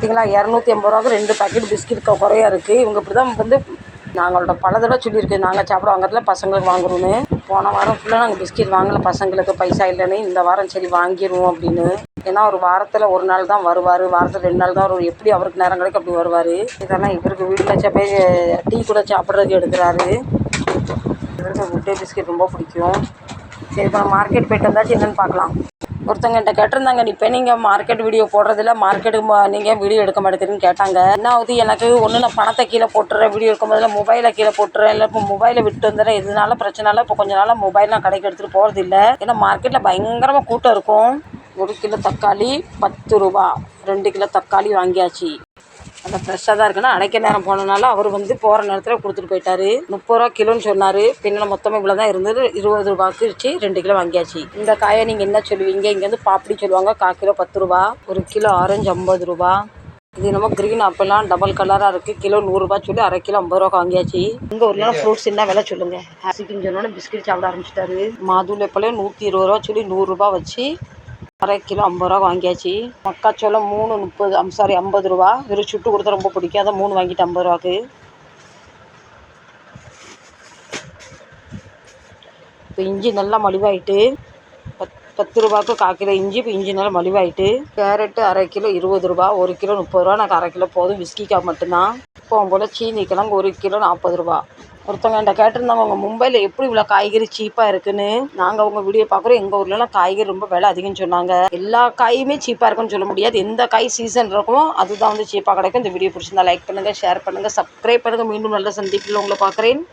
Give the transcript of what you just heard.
பார்த்தீங்களா 280 ரூபாய்க்கு 2 packet biscuit குறையா இருக்குது. இவங்க இப்படி தான் வந்து நாங்களோட பல தடவை சொல்லியிருக்கு நாங்கள் சாப்பிட வாங்குறதுல பசங்களுக்கு வாங்குறோன்னு. போன வாரம் ஃபுல்லாக நாங்கள் பிஸ்கெட் வாங்கலை, பசங்களுக்கு பைசா இல்லைன்னு. இந்த வாரம் சரி வாங்கிடுவோம் அப்படின்னு. ஏன்னா ஒரு வாரத்தில் ஒரு நாள் தான் வருவார், வாரத்தில் 2 நாள் தான் வருவார். எப்படி அவருக்கு நேரம் கிடைக்கும் அப்படி வருவார். இதெல்லாம் இவருக்கு வீட்டில் போய் டீ கூட சாப்பிட்றதுக்கு எடுக்கிறாரு. இவருக்கு குட்டே பிஸ்கெட் ரொம்ப பிடிக்கும். சரி இப்போ மார்க்கெட் போய்ட்டு வந்தாச்சு, என்னென்னு பார்க்கலாம். ஒருத்தங்க என்கிட்ட கேட்டிருந்தாங்க, இப்போ நீங்கள் மார்க்கெட் வீடியோ போடுறதில்ல, மார்க்கெட்டுக்கு நீங்கள் வீடியோ எடுக்க மாட்டேங்கிறீன்னு கேட்டாங்க. என்ன ஆகுது, எனக்கு ஒன்று நான் பணத்தை கீழே போட்டுறேன், வீடியோ எடுக்கும் போதில் மொபைலை கீழே போட்டுறேன், இல்லை இப்போ மொபைலை விட்டு வந்துடுறேன். எதுனால பிரச்சனை இல்லை. இப்போ கொஞ்ச நாளாக மொபைல் நான் கடைக்கு எடுத்துகிட்டு போகிறது இல்லை. ஏன்னா மார்க்கெட்டில் பயங்கரமாக கூட்டம் இருக்கும். 1 கிலோ தக்காளி 10 ரூபா, 2 கிலோ தக்காளி வாங்கியாச்சு. அந்த ஃப்ரெஷ்ஷாக தான் இருக்குன்னா அடைக்க நேரம் போனதுனால அவர் வந்து போகிற நேரத்தில் கொடுத்துட்டு போயிட்டார். 30 ரூபா கிலோன்னு சொன்னார். பின்னால் மொத்தமாக இவ்வளோ தான் இருந்தது. 20 ரூபாய்க்கு வச்சு 2 கிலோ வாங்கியாச்சு. இந்த காயை நீங்கள் என்ன சொல்லுவீங்க? இங்கேருந்து பாப்படி சொல்லுவாங்க. 1/4 கிலோ 10 ரூபா. 1 கிலோ ஆரஞ்சு 50 ரூபா. இது என்னமோ க்ரீன் ஆப்பிள்லாம் டபுள் கலராக இருக்குது. கிலோ 100 ரூபா சொல்லி 1/2 கிலோ 50 ரூபா வாங்கியாச்சு. உங்கள் ஊர்லாம் ஃப்ரூட்ஸ் என்ன விலை சொல்லுங்கள். ஹாசிக்குன்னு சொன்னோன்னே பிஸ்கெட் சாப்பிட ஆரம்பிச்சிட்டாரு. மாதுளை எப்போலையும் 120 ரூபா சொல்லி 100 ரூபா வச்சு 1/2 கிலோ 50 ரூபா வாங்கியாச்சு. மக்காச்சோளம் 50 ரூபா. வெறும் சுட்டு கொடுத்தா ரொம்ப பிடிக்கும், அதை 3 வாங்கிட்டு 50 ரூபாக்கு. இப்போ இஞ்சி நல்லா மலிவாயிட்டு. 10 ரூபாய்க்கு 1/4 கிலோ இஞ்சி. இப்போ இஞ்சி நல்லா மலிவாயிட்டு. கேரட்டு 1/2 கிலோ 20 ரூபா, 1 கிலோ 30 ரூபா. எனக்கு 1/2 கிலோ போதும், விஸ்கிக்காக மட்டும்தான். இப்போ போல் சீனி கிழங்கு 1 கிலோ 40 ரூபா. ஒருத்தவங்க என்கிட்ட கேட்டிருந்தாங்க, உங்கள் மும்பையில் எப்படி இவ்வளோ காய்கறி சீப்பாக இருக்குன்னு. நாங்கள் உங்கள் வீடியோ பார்க்குறோம், எங்கள் ஊர்லலாம் காய்கறி ரொம்ப விலை அதிகம்னு சொன்னாங்க. எல்லா காயுமே சீப்பாக இருக்குன்னு சொல்ல முடியாது. எந்த காய் சீசன் இருக்குமோ அதுதான் வந்து சீப்பாக கிடைக்கும். இந்த வீடியோ பிடிச்சிருந்தா லைக் பண்ணுங்கள், ஷேர் பண்ணுங்கள், சப்ஸ்கிரைப் பண்ணுங்கள். மீண்டும் நல்ல சந்திப்பில் உங்களை பார்க்குறேன்.